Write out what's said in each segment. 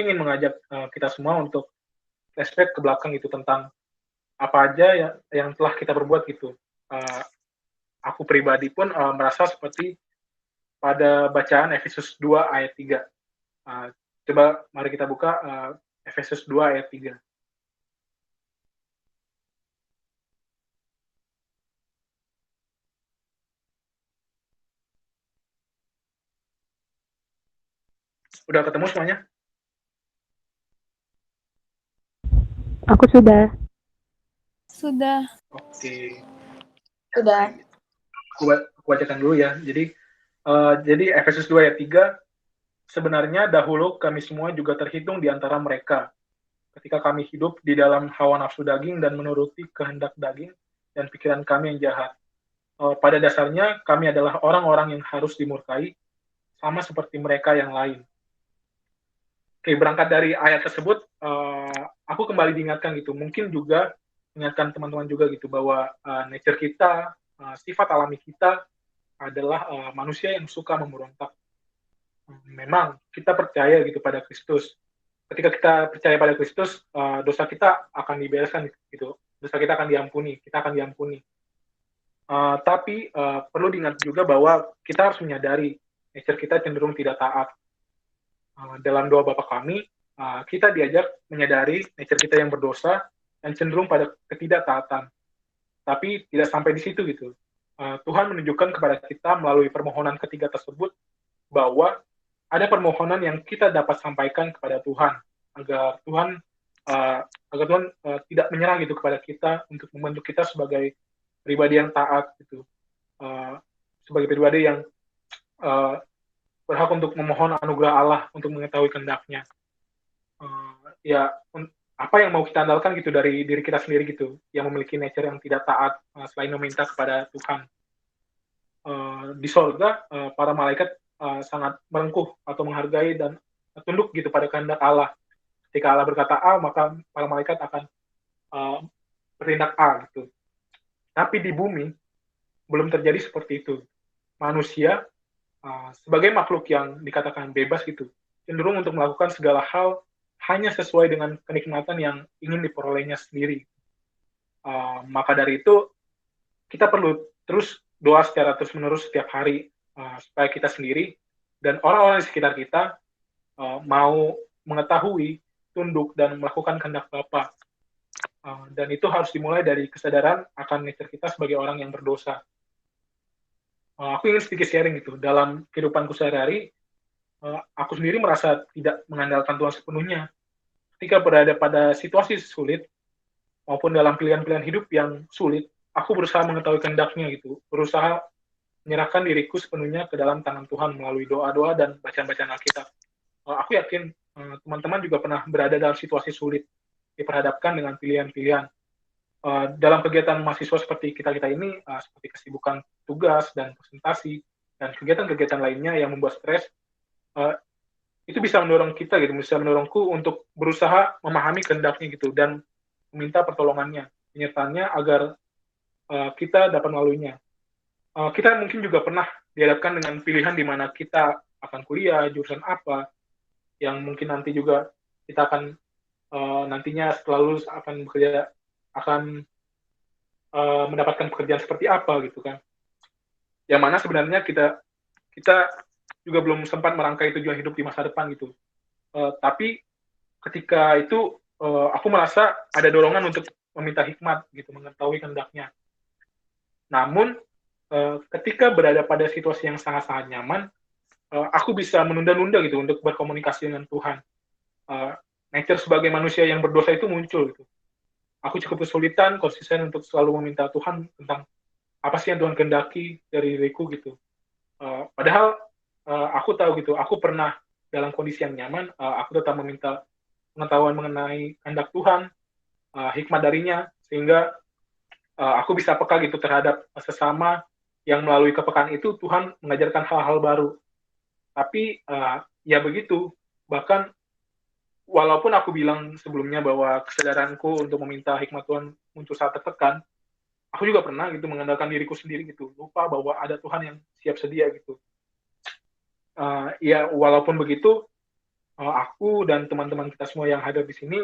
aku ingin mengajak kita semua untuk flashback ke belakang gitu tentang apa aja yang telah kita berbuat gitu. Uh, aku pribadi pun merasa seperti pada bacaan Efesus 2 ayat 3. Coba mari kita buka Efesus 2 ayat 3. Udah ketemu semuanya? Aku sudah. Sudah. Oke. Sudah. Aku bacakan dulu ya. Jadi Efesus 2 ayat 3, sebenarnya dahulu kami semua juga terhitung di antara mereka, ketika kami hidup di dalam hawa nafsu daging dan menuruti kehendak daging dan pikiran kami yang jahat. Pada dasarnya kami adalah orang-orang yang harus dimurkai, sama seperti mereka yang lain. Oke, berangkat dari ayat tersebut, aku kembali diingatkan gitu, mungkin juga mengingatkan teman-teman juga gitu, bahwa nature kita, sifat alami kita adalah manusia yang suka memberontak. Memang kita percaya gitu pada Kristus. Ketika kita percaya pada Kristus, dosa kita akan dibereskan gitu, dosa kita akan diampuni, kita akan diampuni. Tapi perlu diingat juga bahwa kita harus menyadari nature kita cenderung tidak taat. Dalam doa Bapa kami, kita diajak menyadari nature kita yang berdosa dan cenderung pada ketidaktaatan. Tapi tidak sampai di situ gitu. Tuhan menunjukkan kepada kita melalui permohonan ketiga tersebut bahwa ada permohonan yang kita dapat sampaikan kepada Tuhan agar Tuhan tidak menyerah gitu kepada kita untuk membentuk kita sebagai pribadi yang taat gitu, sebagai pribadi yang berhak untuk memohon anugerah Allah untuk mengetahui kehendak-Nya. Apa yang mau kita andalkan gitu dari diri kita sendiri gitu, yang memiliki nature yang tidak taat selain meminta kepada Tuhan. Di sorga, para malaikat sangat merengkuh atau menghargai dan tunduk gitu pada kehendak Allah. Ketika Allah berkata A, maka para malaikat akan bertindak A gitu. Tapi di bumi belum terjadi seperti itu. Manusia sebagai makhluk yang dikatakan bebas gitu, cenderung untuk melakukan segala hal hanya sesuai dengan kenikmatan yang ingin diperolehnya sendiri. Maka dari itu, kita perlu terus doa secara terus-menerus setiap hari, supaya kita sendiri dan orang-orang di sekitar kita mau mengetahui, tunduk, dan melakukan kehendak Bapa. Dan itu harus dimulai dari kesadaran akan nature kita sebagai orang yang berdosa. Aku ingin sedikit sharing gitu, dalam kehidupanku sehari-hari, aku sendiri merasa tidak mengandalkan Tuhan sepenuhnya. Ketika berada pada situasi sulit, maupun dalam pilihan-pilihan hidup yang sulit, aku berusaha mengetahui kehendak-Nya gitu, berusaha menyerahkan diriku sepenuhnya ke dalam tangan Tuhan melalui doa-doa dan bacaan-bacaan Alkitab. Aku yakin teman-teman juga pernah berada dalam situasi sulit, diperhadapkan dengan pilihan-pilihan. Dalam kegiatan mahasiswa seperti kita-kita ini, seperti kesibukan tugas dan presentasi, dan kegiatan-kegiatan lainnya yang membuat stres, itu bisa mendorong kita gitu, bisa mendorongku untuk berusaha memahami kehendak-Nya gitu, dan meminta pertolongannya, penyertaannya agar kita dapat melaluinya. Kita mungkin juga pernah dihadapkan dengan pilihan di mana kita akan kuliah, jurusan apa, yang mungkin nanti juga kita akan nantinya setelah lulus akan bekerja, akan mendapatkan pekerjaan seperti apa gitu kan. Yang mana sebenarnya kita juga belum sempat merangkai tujuan hidup di masa depan gitu. Tapi ketika itu aku merasa ada dorongan untuk meminta hikmat gitu, mengetahui kehendak-Nya. Namun ketika berada pada situasi yang sangat-sangat nyaman, aku bisa menunda-nunda gitu untuk berkomunikasi dengan Tuhan. Nature sebagai manusia yang berdosa itu muncul gitu. Aku cukup kesulitan konsisten untuk selalu meminta Tuhan tentang apa sih yang Tuhan kehendaki dari diriku gitu. Padahal aku tahu gitu, aku pernah dalam kondisi yang nyaman, aku tetap meminta pengetahuan mengenai kehendak Tuhan, hikmat darinya, sehingga aku bisa peka gitu terhadap sesama yang melalui kepekaan itu Tuhan mengajarkan hal-hal baru. Tapi ya begitu, bahkan walaupun aku bilang sebelumnya bahwa kesadaranku untuk meminta hikmat Tuhan muncul saat tertekan, aku juga pernah gitu mengandalkan diriku sendiri gitu, lupa bahwa ada Tuhan yang siap sedia gitu. Ya walaupun begitu, aku dan teman-teman kita semua yang hadir di sini,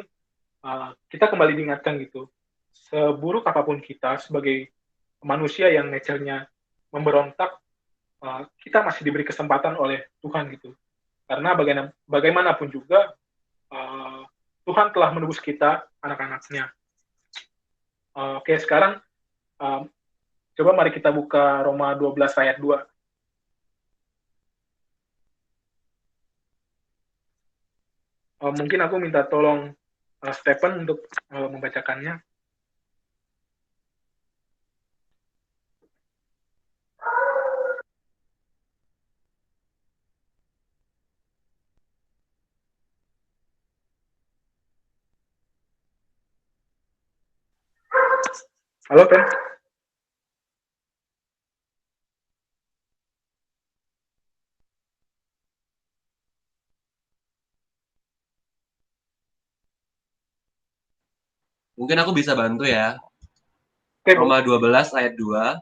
kita kembali diingatkan gitu, seburuk apapun kita sebagai manusia yang nature-nya memberontak, kita masih diberi kesempatan oleh Tuhan gitu. Karena bagaimanapun juga, Tuhan telah menebus kita, anak-anaknya. Oke, sekarang coba mari kita buka Roma 12 ayat 2. Mungkin aku minta tolong Stephen untuk membacakannya. Halo, Pen. Mungkin aku bisa bantu ya. Oke, Bu. Roma 12 ayat 2.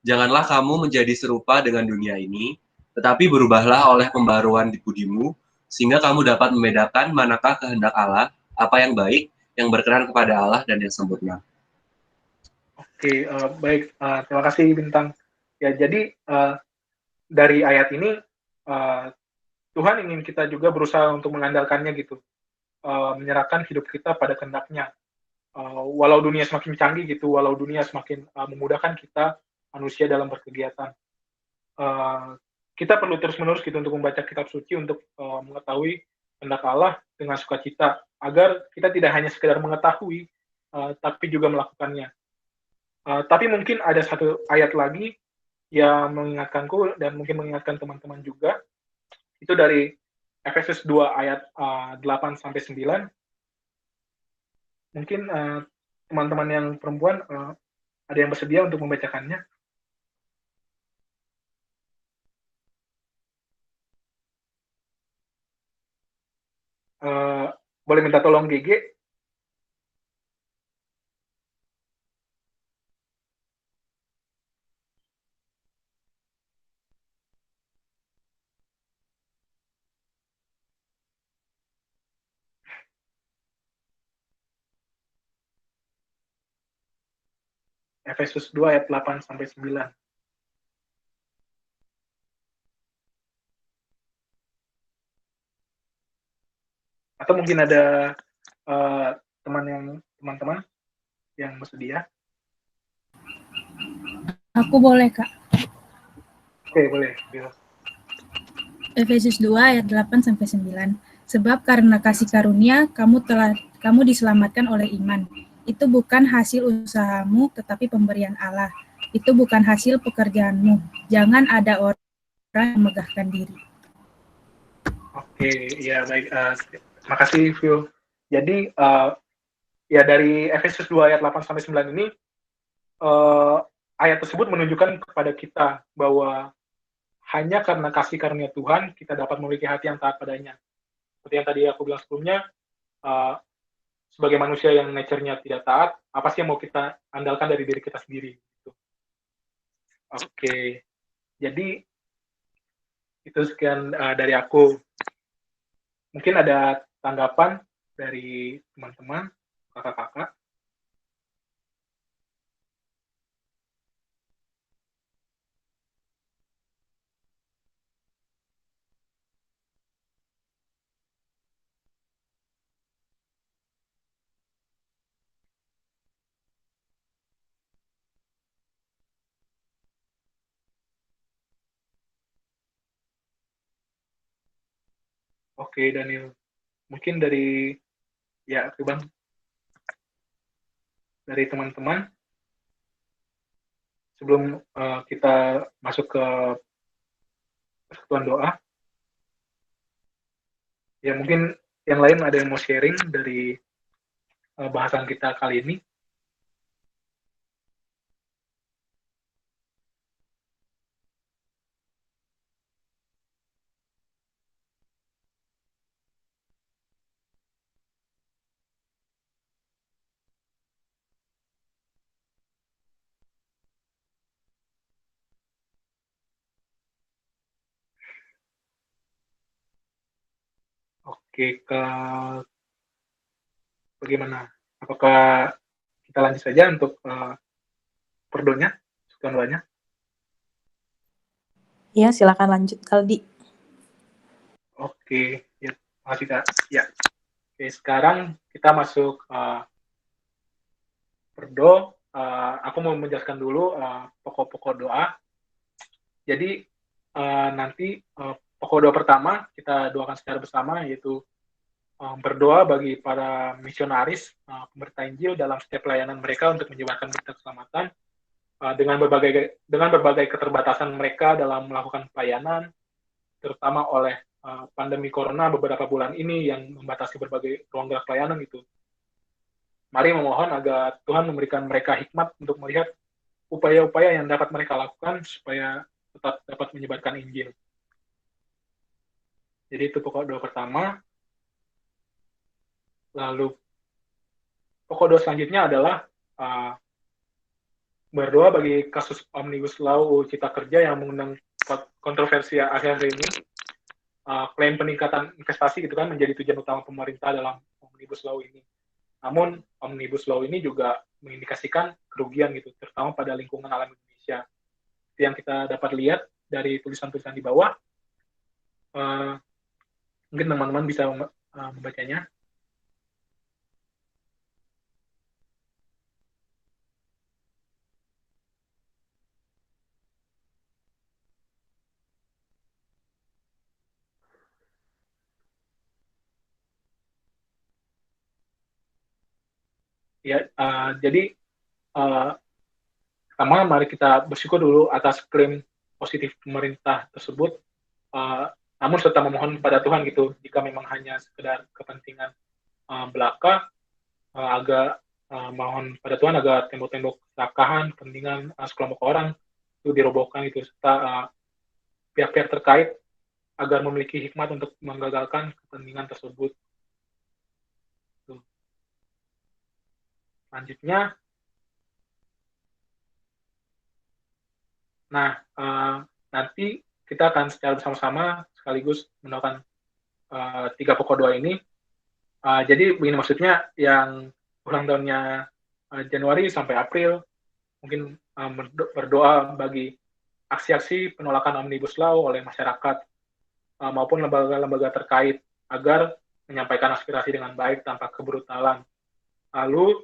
Janganlah kamu menjadi serupa dengan dunia ini, tetapi berubahlah oleh pembaruan di budimu, sehingga kamu dapat membedakan manakah kehendak Allah, apa yang baik, yang berkenan kepada Allah, dan yang sempurna. Oke, baik. Terima kasih, Bintang. Ya, jadi dari ayat ini, Tuhan ingin kita juga berusaha untuk mengandalkannya gitu, menyerahkan hidup kita pada kehendak-Nya. Walau dunia semakin canggih gitu, walau dunia semakin memudahkan kita manusia dalam berkegiatan, kita perlu terus-menerus gitu untuk membaca kitab suci untuk mengetahui kehendak Allah dengan sukacita, agar kita tidak hanya sekedar mengetahui, tapi juga melakukannya. Tapi mungkin ada satu ayat lagi yang mengingatkanku dan mungkin mengingatkan teman-teman juga, itu dari Efesus 2 ayat 8 sampai 9. Mungkin teman-teman yang perempuan ada yang bersedia untuk membacakannya? Boleh minta tolong GG? Efesus 2 ayat 8 sampai 9. Atau mungkin ada teman-teman yang bersedia? Aku boleh, Kak. Oke, boleh. Efesus 2 ayat 8 sampai 9. Sebab karena kasih karunia kamu diselamatkan oleh iman. Itu bukan hasil usahamu tetapi pemberian Allah. Itu bukan hasil pekerjaanmu. Jangan ada orang yang megahkan diri. Oke, ya baik. Terima kasih, Phil. Jadi ya dari Efesus 2 ayat 8 sampai 9 ini, ayat tersebut menunjukkan kepada kita bahwa hanya karena kasih karunia Tuhan kita dapat memiliki hati yang taat padanya. Seperti yang tadi aku bilang sebelumnya, sebagai manusia yang nature-nya tidak taat, apa sih yang mau kita andalkan dari diri kita sendiri? Gitu. Oke, jadi itu sekian dari aku. Mungkin ada tanggapan dari teman-teman, kakak-kakak. Oke, Daniel. Mungkin dari, ya, oke Bang, dari teman-teman, sebelum kita masuk ke persekutuan doa, ya mungkin yang lain ada yang mau sharing dari bahasan kita kali ini. Oke, bagaimana? Apakah kita lanjut saja untuk perdonya, susulan doanya? Ya, silakan lanjut, Kaldi. Oke, ya, makasih Kak. Ya, oke, sekarang kita masuk perdo. Aku mau menjelaskan dulu pokok-pokok doa. Jadi nanti pokok doa pertama kita doakan secara bersama, yaitu berdoa bagi para misionaris pemberita Injil dalam setiap pelayanan mereka untuk menyebarkan berita keselamatan dengan berbagai keterbatasan mereka dalam melakukan pelayanan, terutama oleh pandemi corona beberapa bulan ini yang membatasi berbagai ruang gerak pelayanan itu. Mari memohon agar Tuhan memberikan mereka hikmat untuk melihat upaya-upaya yang dapat mereka lakukan supaya tetap dapat menyebarkan Injil. Jadi itu pokok doa pertama. Lalu pokok doa selanjutnya adalah berdoa bagi kasus Omnibus Law UU Cipta Kerja yang mengundang kontroversi akhir-akhir ini. Klaim peningkatan investasi gitu kan menjadi tujuan utama pemerintah dalam Omnibus Law ini. Namun Omnibus Law ini juga mengindikasikan kerugian gitu, terutama pada lingkungan alam Indonesia. Yang kita dapat lihat dari tulisan-tulisan di bawah, mungkin teman-teman bisa membacanya. Ya, jadi pertama mari kita bersyukur dulu atas klaim positif pemerintah tersebut. Namun serta memohon pada Tuhan gitu, jika memang hanya sekedar kepentingan belaka, agak mohon pada Tuhan agar tembok-tembok serakahan kepentingan sekelompok orang itu dirobohkan itu, serta pihak-pihak terkait agar memiliki hikmat untuk menggagalkan kepentingan tersebut. Selanjutnya, nanti kita akan secara bersama-sama sekaligus mendoakan 3 pokok doa ini. Jadi begini maksudnya, yang ulang tahunnya Januari sampai April mungkin berdoa bagi aksi-aksi penolakan Omnibus Law oleh masyarakat maupun lembaga-lembaga terkait agar menyampaikan aspirasi dengan baik tanpa kebrutalan. Lalu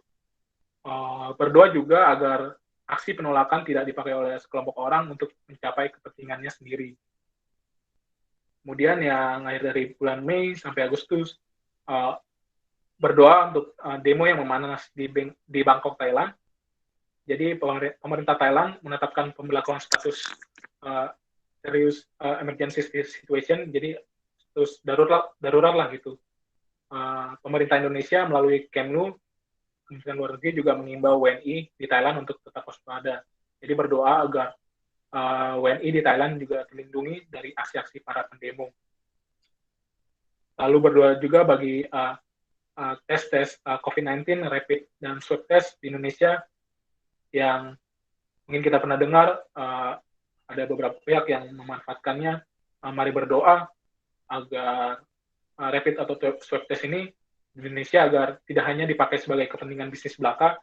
berdoa juga agar aksi penolakan tidak dipakai oleh sekelompok orang untuk mencapai kepentingannya sendiri. Kemudian yang akhir dari bulan Mei sampai Agustus, berdoa untuk demo yang memanas di Bangkok, Thailand. Jadi pemerintah Thailand menetapkan pemberlakuan status serious emergency situation, jadi status darurat lah gitu. Pemerintah Indonesia melalui Kemlu, Kementerian Luar Negeri, juga mengimbau WNI di Thailand untuk tetap waspada. Jadi berdoa agar WNI di Thailand juga terlindungi dari aksi-aksi para pendemo. Lalu berdoa juga bagi tes COVID-19, rapid dan swab test di Indonesia yang mungkin kita pernah dengar ada beberapa pihak yang memanfaatkannya. Mari berdoa agar rapid atau swab test ini di Indonesia agar tidak hanya dipakai sebagai kepentingan bisnis belaka,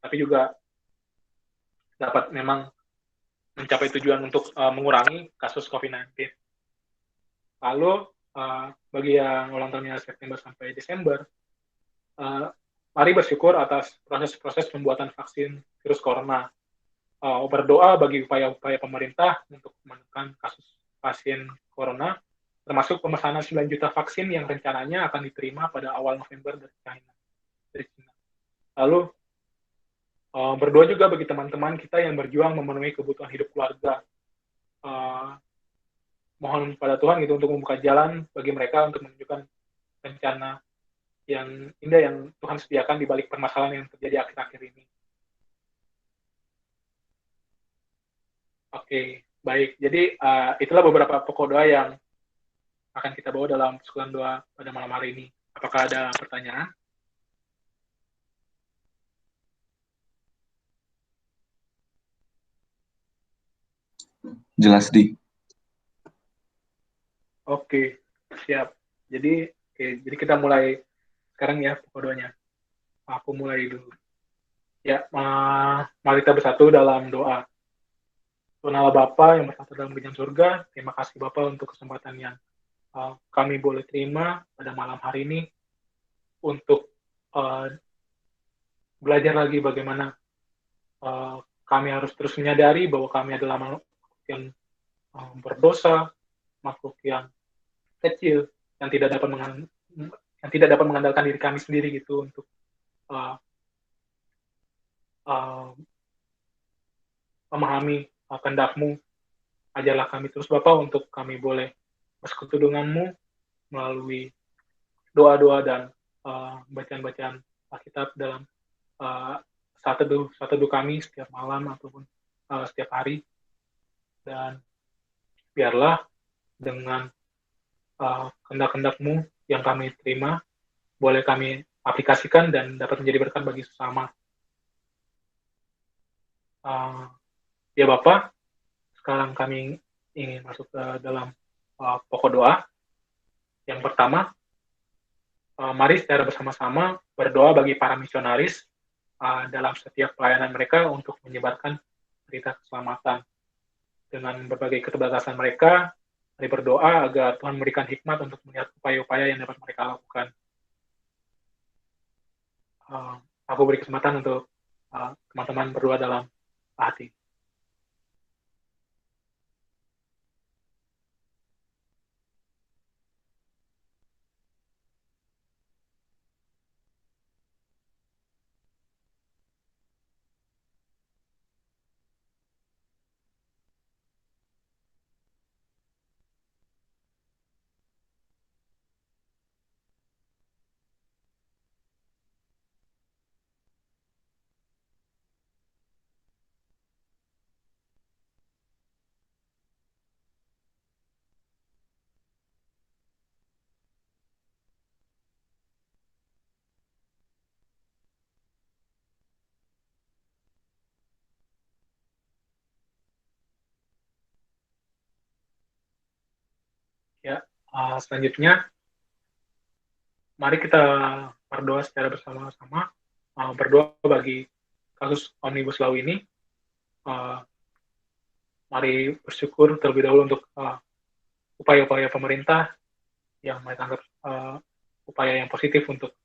tapi juga dapat memang mencapai tujuan untuk mengurangi kasus COVID-19. Lalu bagi yang ulang tahunnya September sampai Desember, mari bersyukur atas proses-proses pembuatan vaksin virus corona. Berdoa bagi upaya-upaya pemerintah untuk menekan kasus pasien corona, termasuk pemesanan 9 juta vaksin yang rencananya akan diterima pada awal November dari China. Lalu berdoa juga bagi teman-teman kita yang berjuang memenuhi kebutuhan hidup keluarga. Mohon pada Tuhan gitu untuk membuka jalan bagi mereka untuk menunjukkan rencana yang indah yang Tuhan sediakan di balik permasalahan yang terjadi akhir-akhir ini. Oke, baik. Jadi itulah beberapa pokok doa yang akan kita bawa dalam persekutuan doa pada malam hari ini. Apakah ada pertanyaan? Jelas, Di. Oke, siap. Jadi kita mulai sekarang ya pokok doanya. Aku mulai dulu. Ya, mari kita bersatu dalam doa. Tuhan Allah Bapa yang bersatu dalam kerajaan surga, terima kasih Bapa untuk kesempatan yang kami boleh terima pada malam hari ini untuk belajar lagi bagaimana kami harus terus menyadari bahwa kami adalah makhluk yang berdosa, makhluk yang kecil, yang tidak dapat mengandalkan diri kami sendiri gitu untuk memahami kehendak-Mu. Ajarlah kami terus Bapa untuk kami boleh bersekutu dengan-Mu melalui doa-doa dan bacaan-bacaan Alkitab dalam saat teduh kami setiap malam ataupun setiap hari. Dan biarlah dengan kehendak-kehendak-Mu yang kami terima boleh kami aplikasikan dan dapat menjadi berkat bagi sesama. Ya Bapak, sekarang kami ingin masuk ke dalam pokok doa. Yang pertama, mari secara bersama-sama berdoa bagi para misionaris dalam setiap pelayanan mereka untuk menyebarkan berita keselamatan. Dengan berbagai keterbatasan mereka, mari berdoa agar Tuhan memberikan hikmat untuk melihat upaya-upaya yang dapat mereka lakukan. Aku beri kesempatan untuk teman-teman berdoa dalam hati. Ya, selanjutnya mari kita berdoa secara bersama-sama, berdoa bagi kasus Omnibus Law ini. Mari bersyukur terlebih dahulu untuk upaya-upaya pemerintah yang mereka anggap upaya yang positif untuk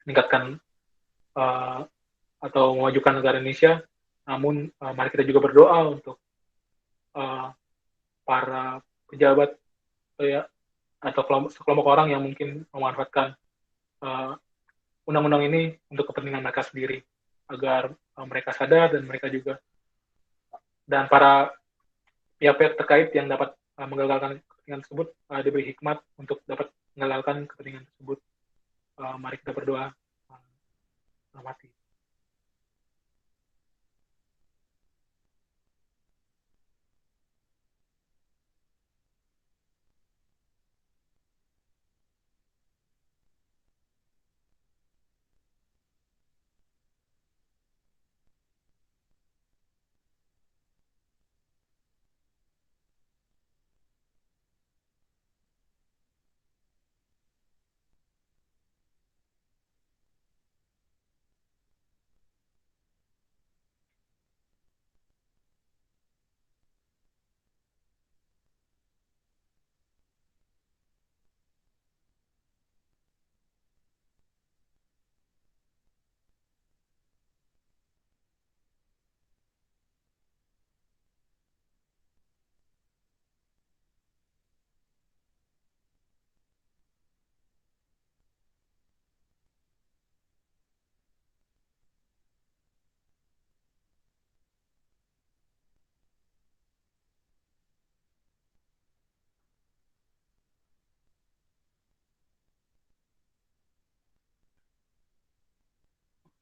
meningkatkan atau memajukan negara Indonesia. Namun mari kita juga berdoa untuk para pejabat atau sekelompok orang yang mungkin memanfaatkan undang-undang ini untuk kepentingan mereka sendiri, agar mereka sadar dan mereka juga dan para pihak-pihak terkait yang dapat menggagalkan kepentingan tersebut diberi hikmat untuk dapat menggagalkan kepentingan tersebut. Mari kita berdoa. Mati.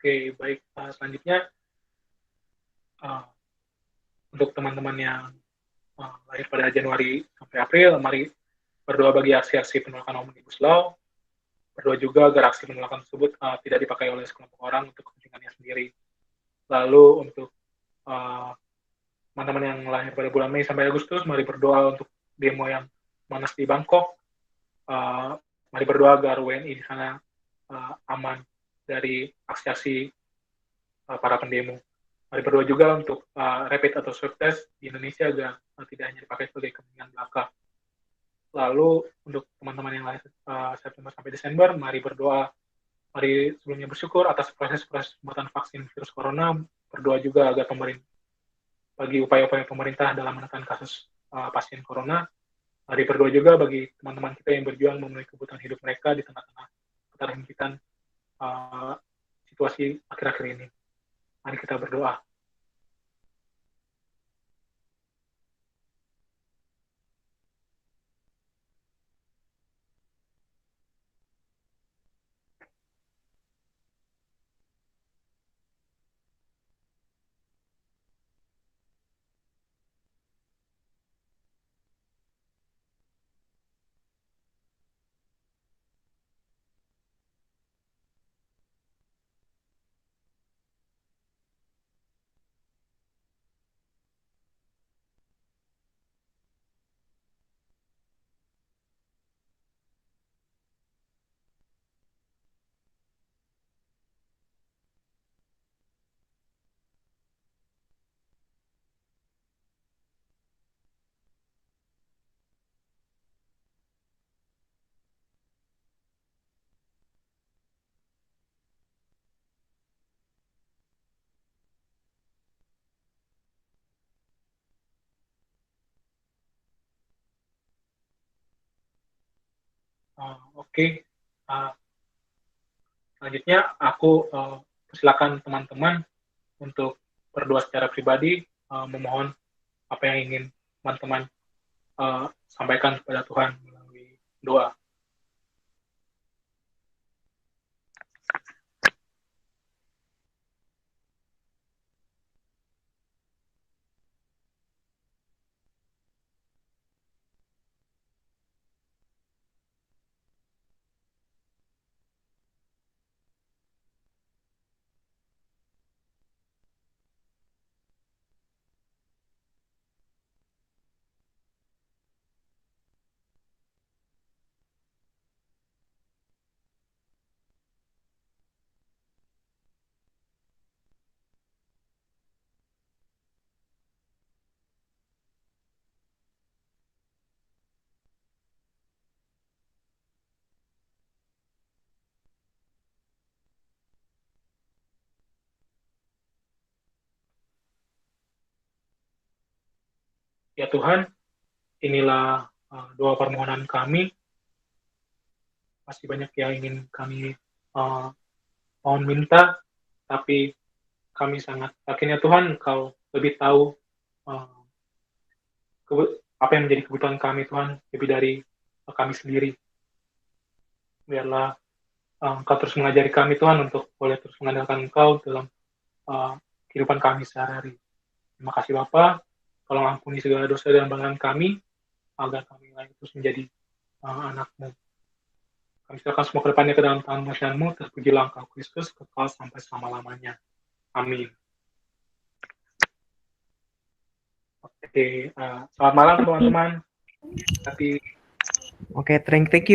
Oke, baik. Selanjutnya untuk teman-teman yang lahir pada Januari sampai April, mari berdoa bagi aksi-aksi penolakan Omnibus Law. Berdoa juga agar aksi penolakan tersebut tidak dipakai oleh sekelompok orang untuk kepentingannya sendiri. Lalu untuk teman-teman yang lahir pada bulan Mei sampai Agustus, mari berdoa untuk demo yang panas di Bangkok. Mari berdoa agar WNI di sana aman dari aksi-aksi para pendemo. Mari berdoa juga untuk rapid atau swab test di Indonesia agar tidak hanya dipakai sebagai kepentingan belaka. Lalu untuk teman-teman yang lahir September sampai Desember, mari berdoa. Mari sebelumnya bersyukur atas proses-proses pembuatan vaksin virus corona. Berdoa juga agar bagi upaya-upaya pemerintah dalam menekan kasus pasien corona. Mari berdoa juga bagi teman-teman kita yang berjuang memenuhi kebutuhan hidup mereka di tengah-tengah keterhempitan situasi akhir-akhir ini. Mari kita berdoa. Oke. Selanjutnya aku persilakan teman-teman untuk berdoa secara pribadi, memohon apa yang ingin teman-teman sampaikan kepada Tuhan melalui doa. Ya Tuhan, inilah doa permohonan kami. Masih banyak yang ingin kami mohon minta, tapi kami sangat yakin ya Tuhan, Engkau lebih tahu apa yang menjadi kebutuhan kami Tuhan, lebih dari kami sendiri. Biarlah Engkau terus mengajari kami Tuhan untuk boleh terus mengandalkan Engkau dalam kehidupan kami sehari-hari. Terima kasih Bapa, tolong ampuni segala dosa dan pelanggaran kami, agar kami terus menjadi anak-Mu. Kami serahkan semua ke depannya ke dalam tangan Tuhan-Mu, terpujilah Engkau Kristus, kekal sampai selama-lamanya. Amin. Oke, selamat malam teman-teman. Oke, thank you.